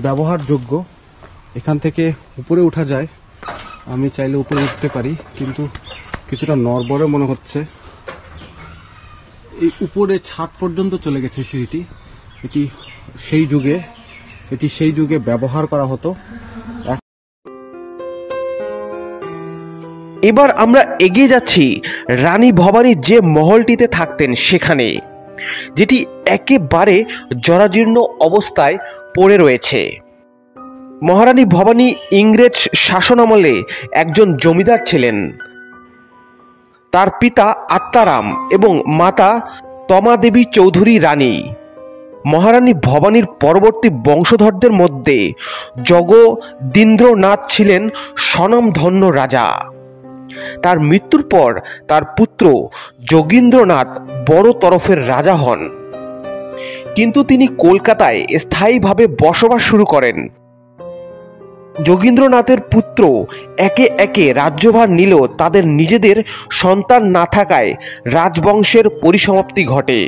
ব্যবহারযোগ্য। এখান থেকে উপরে ওঠা যায়, আমি চাইলে উপরে উঠতে পারি, কিন্তু কিছুটা নড়বড়ে মনে হচ্ছে। এই উপরে ছাদ পর্যন্ত চলে গেছে সিঁড়িটি। এটি সেই যুগে ব্যবহার করা হতো। এবার আমরা এগিয়ে যাচ্ছি রানী ভবানী যে মহলটিতে থাকতেন সেখানে, যেটি একেবারে জরাজীর্ণ অবস্থায় পড়ে রয়েছে। মহারানী ভবানী ইংরেজ শাসনামলে একজন জমিদার ছিলেন। তার পিতা আত্মারাম এবং মাতা তমা দেবী চৌধুরী রানী। মহারানী ভবানীর পরবর্তী বংশধরদের মধ্যে জগদীন্দ্রনাথ ছিলেন স্বনামধন্য রাজা। তার মৃত্যুর পর তার পুত্র যোগীন্দ্রনাথ বড় তরফের রাজা হন, কিন্তু তিনি কলকাতায় স্থায়ীভাবে বসবাস শুরু করেন। যোগীন্দ্রনাথের পুত্র একে একে রাজ্যভার নিলেও তাদের নিজেদের সন্তান না থাকায় রাজবংশের পরিসমাপ্তি ঘটে।